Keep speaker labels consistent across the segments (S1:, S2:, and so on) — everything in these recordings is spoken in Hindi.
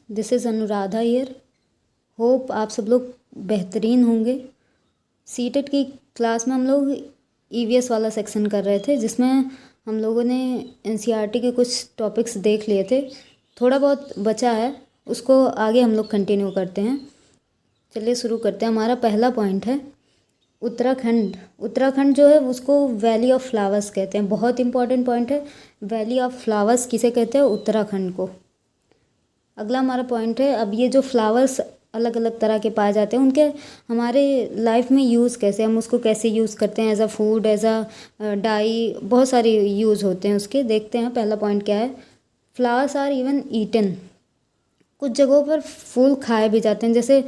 S1: This is Anuradha here. Hope आप सब लोग बेहतरीन होंगे। सीटेट की क्लास में हम लोग ईवीएस वाला सेक्शन कर रहे थे, जिसमें हम लोगों ने एनसीईआरटी के कुछ टॉपिक्स देख लिए थे। थोड़ा बहुत बचा है, उसको आगे हम लोग कंटिन्यू करते हैं। चलिए शुरू करते हैं। हमारा पहला पॉइंट है उत्तराखंड। उत्तराखंड जो है उसको वैली ऑफ फ्लावर्स कहते हैं। बहुत इंपॉर्टेंट पॉइंट है। वैली ऑफ फ्लावर्स किसे कहते हैं? उत्तराखंड को। अगला हमारा पॉइंट है, अब ये जो फ्लावर्स अलग अलग तरह के पाए जाते हैं, उनके हमारे लाइफ में यूज़ कैसे, हम उसको कैसे यूज़ करते हैं? As a food, as a dye, बहुत सारे यूज़ होते हैं उसके। देखते हैं पहला पॉइंट क्या है। Flowers are even eaten. कुछ जगहों पर फूल खाए भी जाते हैं। जैसे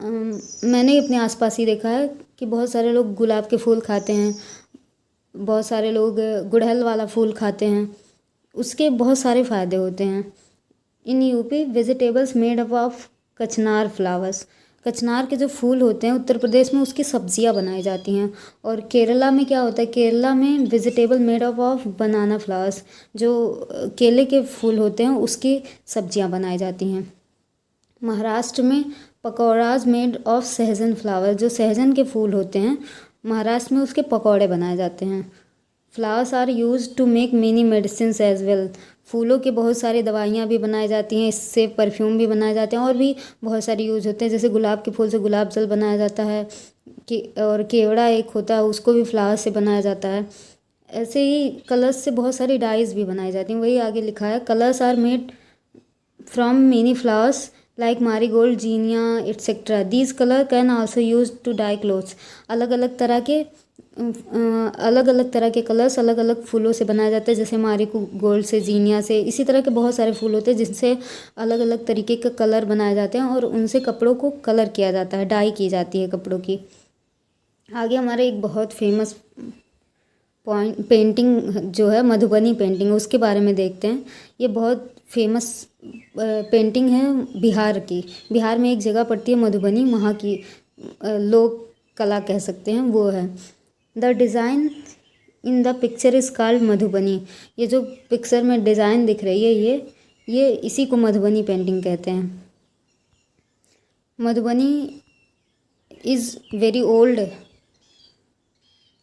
S1: मैंने अपने आसपास ही देखा है कि बहुत सारे लोग गुलाब के फूल खाते हैं, बहुत सारे लोग गुड़हल वाला फूल खाते हैं। उसके बहुत सारे फ़ायदे होते हैं। In UP vegetables made up of कचनार फ्लावर्स। कचनार के जो फूल होते हैं उत्तर प्रदेश में, उसकी सब्जियां बनाई जाती हैं। और केरला में क्या होता है? केरला में vegetable made up of banana flowers, जो केले के फूल होते हैं उसकी सब्जियां बनाई जाती हैं। महाराष्ट्र में पकौड़ाज मेड ऑफ सहजन फ्लावर। जो सहजन के फूल होते हैं महाराष्ट्र में, उसके पकौड़े बनाए जाते हैं। Flowers are use to make many medicine as well. फूलों के बहुत सारी दवाइयाँ भी बनाई जाती हैं, इससे परफ्यूम भी बनाए जाते हैं, और भी बहुत सारे यूज होते हैं। जैसे गुलाब के फूल से गुलाब जल बनाया जाता है कि, और केवड़ा एक होता है उसको भी फ्लावर से बनाया जाता है। ऐसे ही कलर्स से बहुत सारी डाइज भी बनाई जाती हैं। वही आगे लिखा है, colours are made from many flowers like marigold, zinnia etcetera. These colour can also use to dye clothes. अलग अलग तरह के कलर्स अलग अलग फूलों से बनाया जाता है। जैसे मारीगोल्ड से, जीनिया से, इसी तरह के बहुत सारे फूल होते हैं जिनसे अलग अलग तरीके के कलर बनाए जाते हैं, और उनसे कपड़ों को कलर किया जाता है, डाई की जाती है कपड़ों की। आगे हमारे एक बहुत फेमस पॉइंट पेंटिंग जो है मधुबनी पेंटिंग, उसके बारे में देखते हैं। ये बहुत फेमस पेंटिंग है बिहार की। बिहार में एक जगह पड़ती है मधुबनी, वहाँ की लोक कला कह सकते हैं, वो है। The design in the picture is called Madhubani. ये जो पिक्चर में डिज़ाइन दिख रही है, ये इसी को मधुबनी पेंटिंग कहते हैं। Madhubani is very old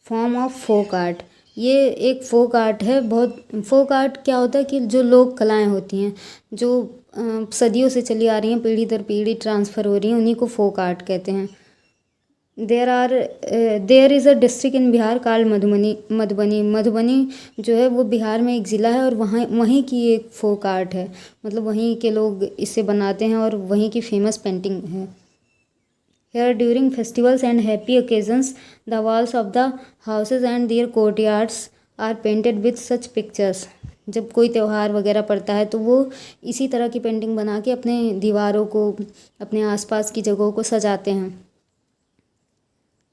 S1: form of folk art. ये एक फोक आर्ट है। बहुत फोक आर्ट क्या होता है कि जो लोक कलाएं होती हैं, जो सदियों से चली आ रही हैं, पीढ़ी दर पीढ़ी ट्रांसफ़र हो रही हैं, उन्हीं को फोक आर्ट कहते हैं। There is a district in Bihar called Madhubani जो है वो बिहार में एक ज़िला है, और वहीं की एक फोक आर्ट है। मतलब वहीं के लोग इसे बनाते हैं, और वहीं की फेमस पेंटिंग है। Here during festivals and happy occasions, the walls of the houses and their courtyards are painted with such pictures. जब कोई त्यौहार वगैरह पड़ता है तो वो इसी तरह की पेंटिंग बना के अपने दीवारों को, अपने आसपास की जगहों को सजाते हैं।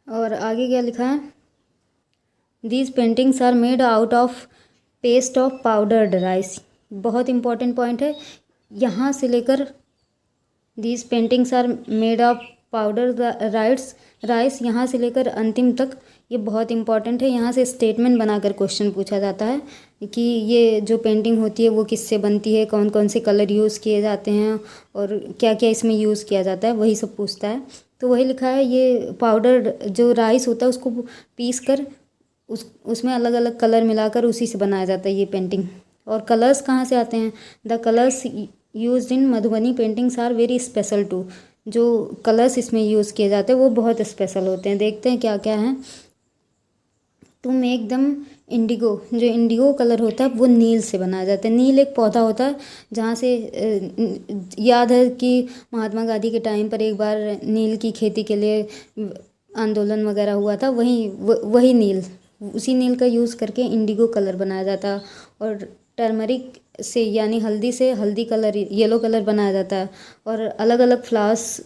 S1: और आगे क्या लिखा है? These paintings are made out of paste of powdered rice. बहुत इंपॉर्टेंट पॉइंट है यहाँ से लेकर। These paintings are made of powder rice यहाँ से लेकर अंतिम तक, ये बहुत इंपॉर्टेंट है। यहाँ से स्टेटमेंट बनाकर क्वेश्चन पूछा जाता है कि ये जो पेंटिंग होती है वो किससे बनती है, कौन कौन से कलर यूज़ किए जाते हैं, और क्या क्या इसमें यूज़ किया जाता है, वही सब पूछता है। तो वही लिखा है, ये पाउडर जो राइस होता है उसको पीस कर उसमें अलग अलग कलर मिलाकर उसी से बनाया जाता है ये पेंटिंग। और कलर्स कहाँ से आते हैं? The colours used in Madhubani paintings are very special too. जो कलर्स इसमें यूज़ किए जाते हैं वो बहुत स्पेशल होते हैं। देखते हैं क्या क्या है। To make them indigo. जो इंडिगो कलर होता है वो नील से बनाया जाता है। नील एक पौधा होता है जहाँ से याद है कि महात्मा गांधी के टाइम पर एक बार नील की खेती के लिए आंदोलन वगैरह हुआ था। वही नील, उसी नील का यूज़ करके इंडिगो कलर बनाया जाता है। और टर्मरिक से, यानी हल्दी से, हल्दी कलर, येलो कलर बनाया जाता है। और अलग अलग फ्लावर्स,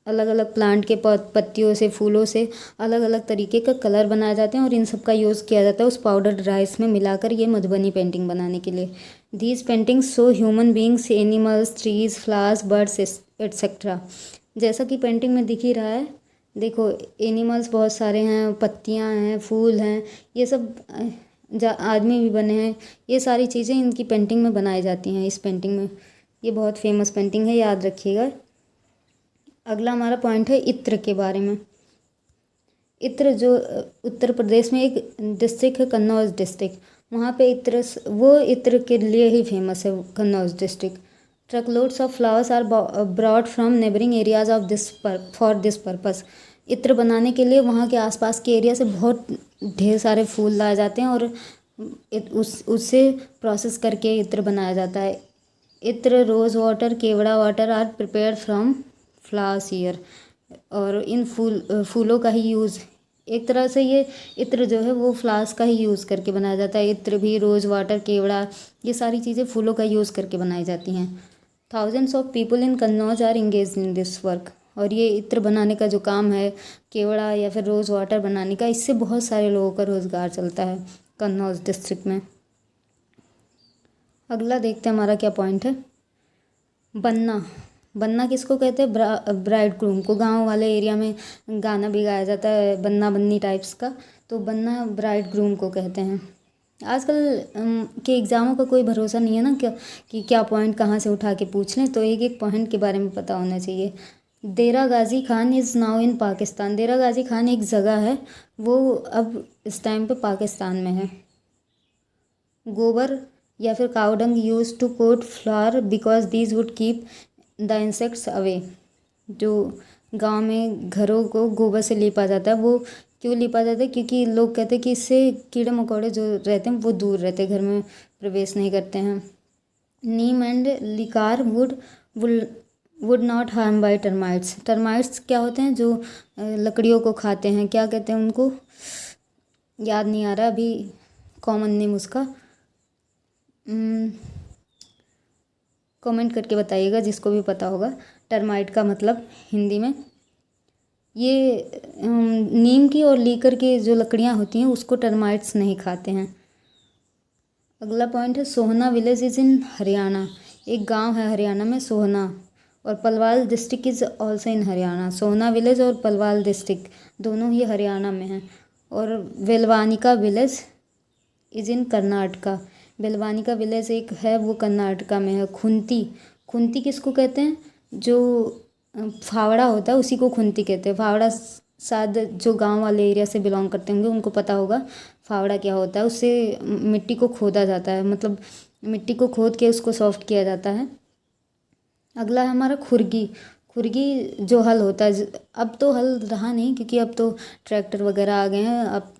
S1: अलग अलग प्लांट के पत्तियों से, फूलों से अलग अलग तरीके का कलर बनाए जाते हैं, और इन सब का यूज़ किया जाता है उस पाउडर राइस में मिलाकर ये मधुबनी पेंटिंग बनाने के लिए। These paintings show human beings, animals, trees, flowers, birds etcetera. जैसा कि पेंटिंग में दिख ही रहा है, देखो एनिमल्स बहुत सारे हैं, पत्तियाँ हैं, फूल हैं, ये सब आदमी भी बने हैं। ये सारी चीज़ें इनकी पेंटिंग में बनाई जाती हैं, इस पेंटिंग में। ये बहुत फेमस पेंटिंग है, याद रखिएगा। अगला हमारा पॉइंट है इत्र के बारे में। इत्र जो उत्तर प्रदेश में एक डिस्ट्रिक्ट है, कन्नौज डिस्ट्रिक्ट, वहाँ पे वो इत्र के लिए ही फेमस है, Kannauj district. Truckloads of flowers are brought from neighbouring areas of this for this purpose. इत्र बनाने के लिए वहाँ के आसपास के एरिया से बहुत ढेर सारे फूल लाए जाते हैं और उससे प्रोसेस करके इत्र बनाया जाता है। इत्र, रोज़ वाटर, केवड़ा water are prepared from flowers year. और इन फूलों का ही यूज़, एक तरह से ये इत्र जो है वो फ्लावर्स का ही यूज़ करके बनाया जाता है। इत्र भी, रोज़ वाटर, केवड़ा, ये सारी चीज़ें फूलों का यूज़ करके बनाई जाती हैं। Thousands of people in Kannauj are engage in this work. और ये इत्र बनाने का जो काम है, केवड़ा या फिर रोज़ वाटर बनाने का, इससे बहुत सारे लोगों का रोज़गार चलता है कन्नौज डिस्ट्रिक्ट में। अगला देखते हैं हमारा क्या पॉइंट है। बनना। बनना किसको कहते हैं? ब्राइड ग्रूम को। गांव वाले एरिया में गाना भी गाया जाता है बन्ना बन्नी टाइप्स का, तो बनना ब्राइड ग्रूम को कहते हैं। आजकल के एग्ज़ामों का कोई भरोसा नहीं है ना, कि क्या पॉइंट कहाँ से उठा के पूछ लें, तो एक एक पॉइंट के बारे में पता होना चाहिए। Dera Ghazi Khan is now in Pakistan. Dera Ghazi Khan एक जगह है, वो अब इस टाइम पे पाकिस्तान में है। गोबर या फिर cow dung use to coat flower because these would keep the insects away. जो गांव में घरों को गोबर से लीपा जाता है, वो क्यों लीपा जाता है? क्योंकि लोग कहते हैं कि इससे कीड़े मकोड़े जो रहते हैं वो दूर रहते हैं, घर में प्रवेश नहीं करते हैं। Neem and liquor wood not harm by termites. Termites क्या होते हैं? जो लकड़ियों को खाते हैं, क्या कहते हैं उनको, याद नहीं आ रहा अभी कॉमन नेम उसका। कमेंट करके बताइएगा जिसको भी पता होगा टर्माइट का मतलब हिंदी में। ये नीम की और लीकर की जो लकड़ियाँ होती हैं उसको टर्माइट्स नहीं खाते हैं। अगला पॉइंट है Sohna village is in Haryana. एक गांव है हरियाणा में, सोहना। और Palwal district is also in Haryana. Sohna village और पलवाल डिस्ट्रिक्ट दोनों ही हरियाणा में हैं। और Velvanika village is in Karnataka. Belvanika village एक है, वो कर्नाटका में है। खुंती। खुंती किसको कहते हैं? जो फावड़ा होता है उसी को खुंती कहते हैं। फावड़ा शायद जो गांव वाले एरिया से बिलोंग करते होंगे उनको पता होगा फावड़ा क्या होता है। उससे मिट्टी को खोदा जाता है, मतलब मिट्टी को खोद के उसको सॉफ्ट किया जाता है। अगला है हमारा खुरगी। खुरगी जो हल होता है, अब तो हल रहा नहीं क्योंकि अब तो ट्रैक्टर वगैरह आ गए हैं। अब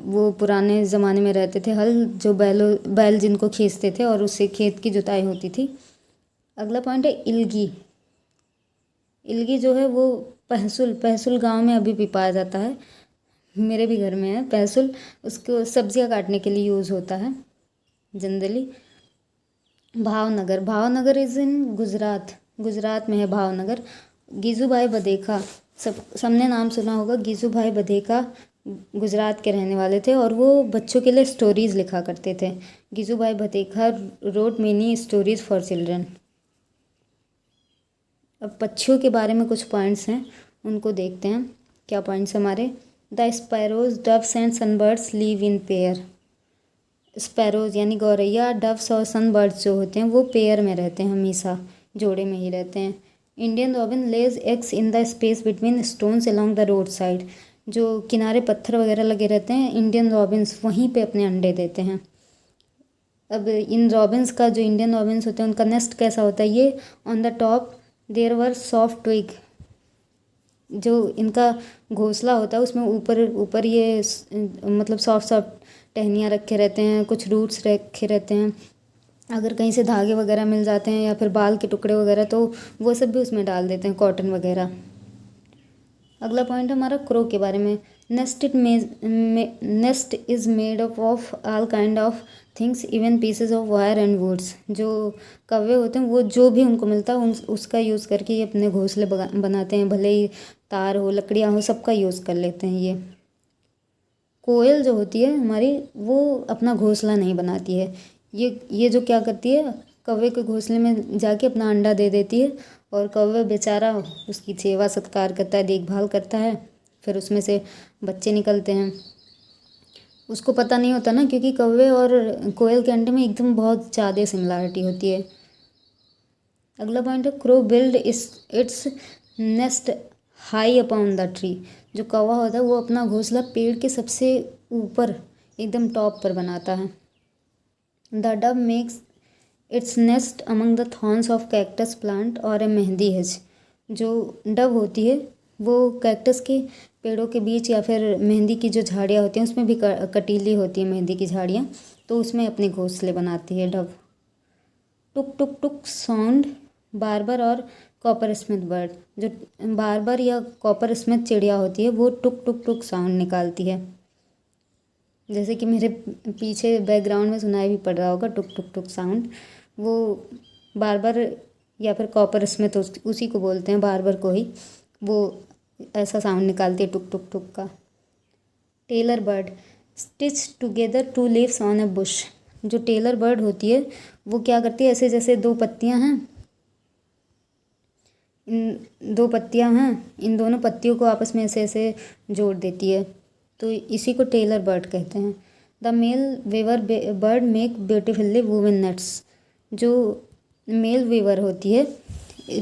S1: वो पुराने ज़माने में रहते थे हल, जो बैल जिनको खींचते थे और उससे खेत की जुताई होती थी। अगला पॉइंट है इल्गी। इल्गी जो है वो पहसुल। पहसुल गांव में अभी भी पाया जाता है, मेरे भी घर में है पहसुल। उसको सब्जियां काटने के लिए यूज़ होता है generally. Bhavnagar. Bhavnagar is in Gujarat. Gujarat में है भावनगर। गीजूभाई बधेखा, सबने नाम सुना होगा। गीजूभाई बधेखा गुजरात के रहने वाले थे और वो बच्चों के लिए स्टोरीज़ लिखा करते थे। Gijubhai Badheka wrote many stories for children. अब पक्षियों के बारे में कुछ पॉइंट्स हैं, उनको देखते हैं। क्या पॉइंट्स हमारे? The sparrows, doves and sunbirds live in pair. Sparrows यानी गौरैया, डव्स और सनबर्ड्स जो होते हैं वो पेयर में रहते हैं, हमेशा जोड़े में ही रहते हैं। Indian robin Lay's eggs in the space between stones along the road side. जो किनारे पत्थर वगैरह लगे रहते हैं, इंडियन रॉबिन्स वहीं पे अपने अंडे देते हैं। अब इन रॉबिन्स का, जो इंडियन रॉबिन्स होते हैं उनका नेस्ट कैसा होता है? ये on the top there were soft twig. जो इनका घोंसला होता है उसमें ऊपर ऊपर ये मतलब सॉफ्ट सॉफ्ट टहनियाँ रखे रहते हैं, कुछ रूट्स रखे रहते हैं। अगर कहीं से धागे वगैरह मिल जाते हैं या फिर बाल के टुकड़े वगैरह, तो वो सब भी उसमें डाल देते हैं, कॉटन वगैरह। अगला पॉइंट हमारा क्रो के बारे में। Nest is made up of all kind of things even pieces of wire and woods. जो कौवे होते हैं वो जो भी उनको मिलता है उसका यूज़ करके ये अपने घोंसले बनाते हैं, भले ही तार हो, लकड़ियाँ हो, सबका यूज़ कर लेते हैं ये। कोयल जो होती है हमारी, वो अपना घोंसला नहीं बनाती है। ये जो क्या करती है, कौवे के घोंसले में जाके अपना अंडा दे देती है और कौवा बेचारा उसकी सेवा सत्कार करता है, देखभाल करता है, फिर उसमें से बच्चे निकलते हैं। उसको पता नहीं होता ना, क्योंकि कौवे और कोयल के अंडे में एकदम बहुत ज़्यादा सिमिलरिटी होती है। अगला पॉइंट है crow build its nest high upon the tree. जो कौवा होता है वो अपना घोंसला पेड़ के सबसे ऊपर एकदम टॉप पर बनाता है। The Dove makes its nest among the thorns of cactus plant और ए मेहंदी हेज। जो डव होती है वो कैक्टस के पेड़ों के बीच या फिर मेहंदी की जो झाड़ियाँ होती हैं उसमें भी कटीली होती है मेहंदी की झाड़ियाँ, तो उसमें अपने घोंसले बनाती है डव। टुक टुक टुक साउंड बार्बर और कॉपर स्मिथ बर्ड। जो बार्बर या कॉपर स्मिथ चिड़िया होती है वो टुक टुक टुक साउंड निकालती है, जैसे कि मेरे पीछे बैकग्राउंड में सुनाई भी पड़ रहा होगा टुक टुक टुक साउंड। वो बार्बर या फिर कॉपर स्मिथ उसी को बोलते हैं, बार्बर को ही, वो ऐसा साउंड निकालती है टुक टुक टुक का। Tailor bird stitch together two leaves on a bush. जो टेलर बर्ड होती है वो क्या करती है, ऐसे जैसे दो पत्तियां हैं, इन दोनों पत्तियों को आपस में ऐसे ऐसे जोड़ देती है, तो इसी को टेलर बर्ड कहते हैं। The male weaver bird make beautifully woven nests. जो मेल वीवर होती है,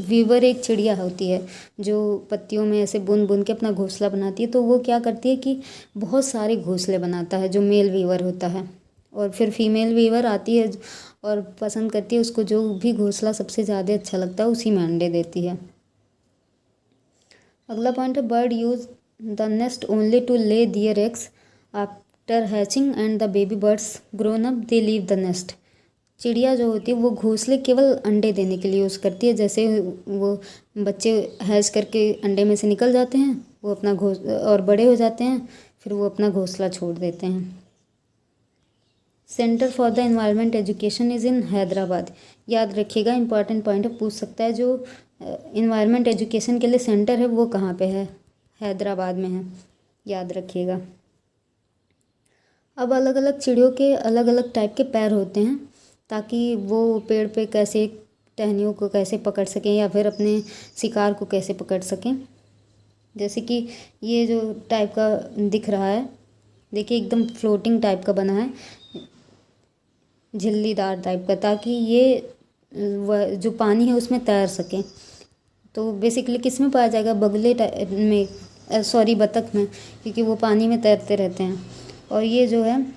S1: वीवर एक चिड़िया होती है जो पत्तियों में ऐसे बुन बुन के अपना घोंसला बनाती है, तो वो क्या करती है कि बहुत सारे घोंसले बनाता है जो मेल वीवर होता है, और फिर फीमेल वीवर आती है और पसंद करती है उसको जो भी घोंसला सबसे ज़्यादा अच्छा लगता है उसी में अंडे देती है। अगला पॉइंट है bird use the nest only to lay their eggs after hatching and the baby birds grown up they leave the nest. चिड़िया जो होती है वो घोंसले केवल अंडे देने के लिए यूज़ करती है। जैसे वो बच्चे हैच करके अंडे में से निकल जाते हैं, वो अपना और बड़े हो जाते हैं, फिर वो अपना घोंसला छोड़ देते हैं। Centre for the environment education is in Hyderabad. याद रखिएगा, इंपॉर्टेंट पॉइंट है, पूछ सकता है। जो इन्वायरमेंट एजुकेशन के लिए सेंटर है वो कहाँ पे है, हैदराबाद में है, याद रखिएगा। अब अलग अलग चिड़ियों के अलग अलग टाइप के पैर होते हैं, ताकि वो पेड़ पे कैसे टहनियों को कैसे पकड़ सकें या फिर अपने शिकार को कैसे पकड़ सकें। जैसे कि ये जो टाइप का दिख रहा है, देखिए एकदम फ्लोटिंग टाइप का बना है, झिल्लीदार टाइप का, ताकि ये जो पानी है उसमें तैर सकें। तो बेसिकली किस में पाया जाएगा, बगुले में, सॉरी बतख में, क्योंकि वो पानी में तैरते रहते हैं। और ये जो है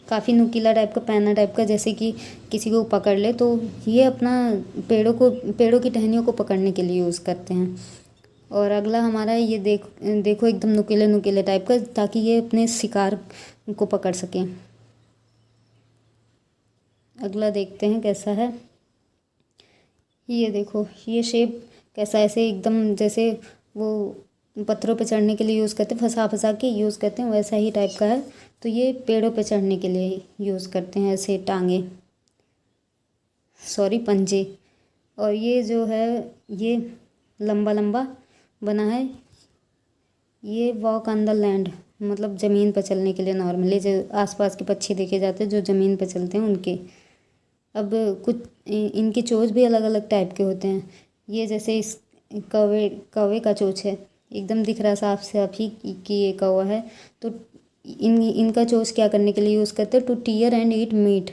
S1: काफ़ी नुकीला टाइप का, पैना टाइप का, जैसे कि किसी को पकड़ ले तो ये अपना पेड़ों की टहनियों को पकड़ने के लिए यूज़ करते हैं। और अगला हमारा ये देखो एकदम नुकीले नुकीले टाइप का, ताकि ये अपने शिकार को पकड़ सकें। अगला देखते हैं कैसा है, ये देखो ये शेप कैसा, ऐसे एकदम जैसे वो पत्थरों पे चढ़ने के लिए यूज़ करते हैं, फंसा फंसा के यूज़ करते हैं, वैसा ही टाइप का है। तो ये पेड़ों पे चढ़ने के लिए यूज़ करते हैं, ऐसे टांगे, सॉरी पंजे। और ये जो है ये लंबा लंबा बना है, ये वॉक ऑन द लैंड, मतलब ज़मीन पर चलने के लिए, नॉर्मली जो आसपास के पक्षी देखे जाते हैं जो ज़मीन पर चलते हैं उनके। अब कुछ इनके चोंच भी अलग अलग टाइप के होते हैं। ये जैसे इस कौवे का चोंच है, एकदम दिख रहा साफ साफ ही कि ये कौवा है। तो इनका चोंच क्या करने के लिए यूज़ करते हैं, to tear and eat meat.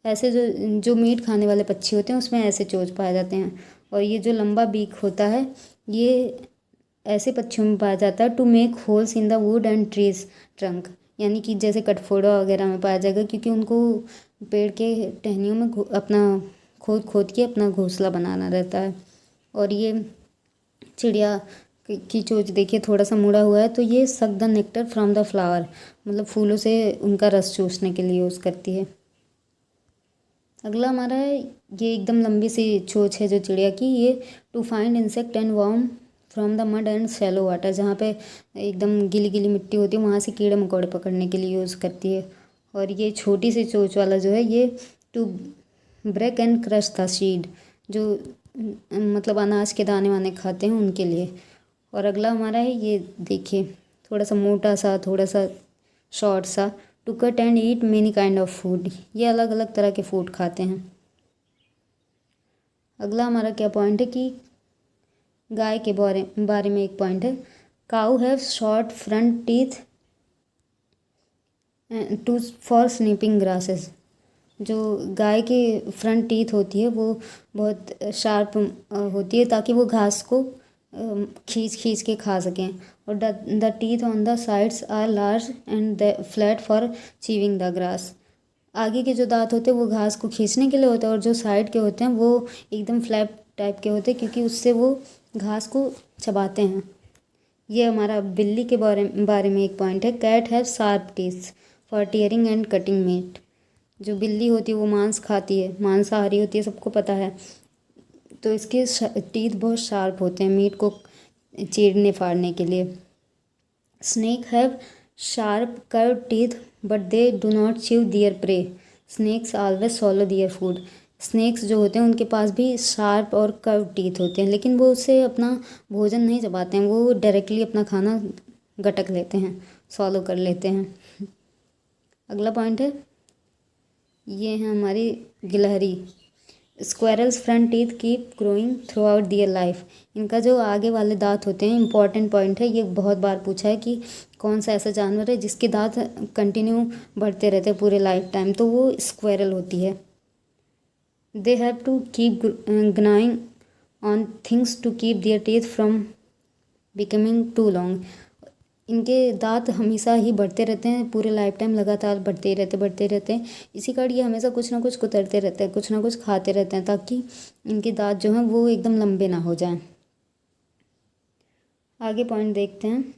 S1: ऐसे जो मीट खाने वाले पक्षी होते हैं उसमें ऐसे चोंच पाए जाते हैं। और ये जो लंबा बीक होता है ये ऐसे पक्षियों में पाया जाता है, to make holes in the wood and trees trunk, यानी कि जैसे कटफोड़ा वगैरह में पाया जाएगा, क्योंकि उनको पेड़ के टहनियों में अपना खोद खोद के अपना घोंसला बनाना रहता है। और ये चिड़िया की चोंच देखिए थोड़ा सा मुड़ा हुआ है, तो ये suck the nectar from the flower, मतलब फूलों से उनका रस चूसने के लिए यूज़ करती है। अगला हमारा है, ये एकदम लंबी सी चोंच है जो चिड़िया की, ये to find insect and worm from the mud and shallow water, जहाँ पे एकदम गीली गीली मिट्टी होती है वहाँ से कीड़े मकोड़े पकड़ने के लिए यूज़ करती है। और ये छोटी सी चोंच वाला जो है ये to break and crush the seed, जो मतलब अनाज के दाने वाने खाते हैं उनके लिए। और अगला हमारा है, ये देखिए थोड़ा सा मोटा सा, थोड़ा सा शॉर्ट सा, to cut and eat many kind of food, ये अलग अलग तरह के फूड खाते हैं। अगला हमारा क्या पॉइंट है कि गाय के बारे में एक पॉइंट है, cow have short front teeth two for snipping grasses. जो गाय के फ्रंट टीथ होती है वो बहुत शार्प होती है ताकि वो घास को खींच खींच के खा सकें। और the teeth on the sides are large and flat for chewing the grass. आगे के जो दांत होते हैं वो घास को खींचने के लिए होते हैं और जो साइड के होते हैं वो एकदम फ्लैट टाइप के होते हैं क्योंकि उससे वो घास को चबाते हैं। ये हमारा बिल्ली के बारे में एक पॉइंट है। Cat have sharp teeth for tearing and cutting meat. जो बिल्ली होती है वो मांस खाती है, मांसाहारी होती है, सबको पता है। तो इसके टीथ बहुत शार्प होते हैं मीट को चीरने फाड़ने के लिए। Snake have sharp curve teeth but they do not chew their prey. Snakes always swallow their food. Snakes जो होते हैं उनके पास भी शार्प और कर्व टीथ होते हैं, लेकिन वो उससे अपना भोजन नहीं चबाते हैं, वो डायरेक्टली अपना खाना गटक लेते हैं, सॉलो कर लेते हैं। अगला पॉइंट है, ये है हमारी गिलहरी। Squirrels front teeth keep growing throughout their life. इनका जो आगे वाले दांत होते हैं, इंपॉर्टेंट पॉइंट है, ये बहुत बार पूछा है कि कौन सा ऐसा जानवर है जिसके दांत कंटिन्यू बढ़ते रहते हैं पूरे लाइफ टाइम, तो वो स्क्वायरल होती है। They have to keep gnawing on things to keep their teeth from becoming too long. इनके दांत हमेशा ही बढ़ते रहते हैं, पूरे लाइफ टाइम लगातार बढ़ते रहते हैं। इसी कारण ये हमेशा कुछ ना कुछ कुतरते रहते हैं, कुछ ना कुछ खाते रहते हैं ताकि इनके दांत जो हैं वो एकदम लंबे ना हो जाएं। आगे पॉइंट देखते हैं।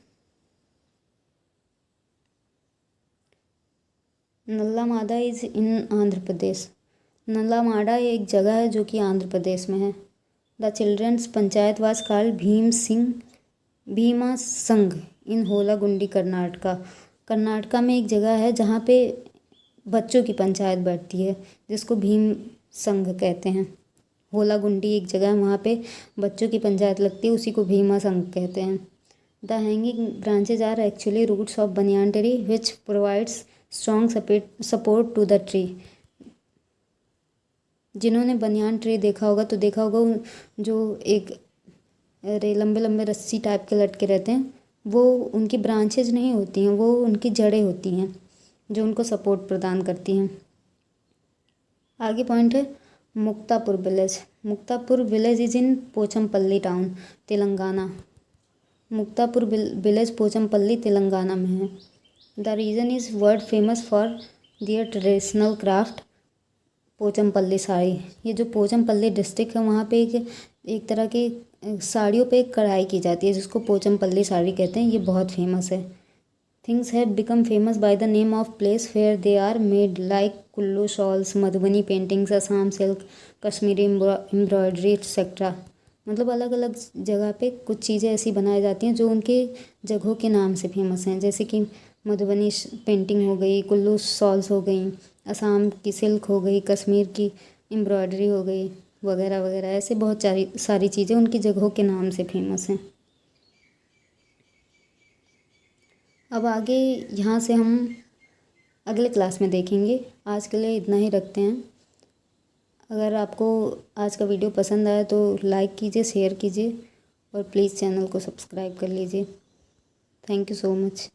S1: नल्लामादा इज़ इन आंध्र प्रदेश। नल्लामाड़ा एक जगह है जो कि आंध्र प्रदेश में है। The children's panchayat was called Bhima Sangha in होलागुंडी Karnataka. Karnataka में एक जगह है जहाँ पे बच्चों की पंचायत बैठती है जिसको भीम संघ कहते हैं। होलागुंडी एक जगह है, वहाँ पे बच्चों की पंचायत लगती है, उसी को भीमा संघ कहते हैं। The hanging branches are actually roots of banyan tree which provides strong support to the tree. जिन्होंने बनियान ट्री देखा होगा तो देखा होगा जो एक लंबे लंबे रस्सी टाइप के लटके रहते हैं, वो उनकी ब्रांचेज नहीं होती हैं, वो उनकी जड़ें होती हैं जो उनको सपोर्ट प्रदान करती हैं। आगे पॉइंट है Muktapur village. Muktapur village is in Pochampally town, Telangana. Muktapur village Pochampally Telangana में है। The region is world famous for their traditional craft Pochampally sari. ये जो पोचमपल्ली डिस्ट्रिक्ट है वहाँ पे एक तरह की साड़ियों पे कढ़ाई की जाती है जिसको पोचमपल्ली साड़ी कहते हैं, ये बहुत फेमस है। Things have become famous by the name of place where they are made like Kullu shawls, Madhubani paintings, Assam silk, Kashmiri embroidery etcetera. मतलब अलग अलग जगह पे कुछ चीज़ें ऐसी बनाई जाती हैं जो उनके जगहों के नाम से फेमस हैं, जैसे कि मधुबनी पेंटिंग हो गई, कुल्लू शॉल्स हो गई, असम की सिल्क हो गई, कश्मीर की एम्ब्रॉयडरी हो गई, वगैरह वगैरह। ऐसे बहुत सारी चीज़ें उनकी जगहों के नाम से फेमस हैं। अब आगे यहाँ से हम अगले क्लास में देखेंगे। आज के लिए इतना ही रखते हैं। अगर आपको आज का वीडियो पसंद आया तो लाइक कीजिए, शेयर कीजिए और प्लीज़ चैनल को सब्सक्राइब कर लीजिए। Thank you so much.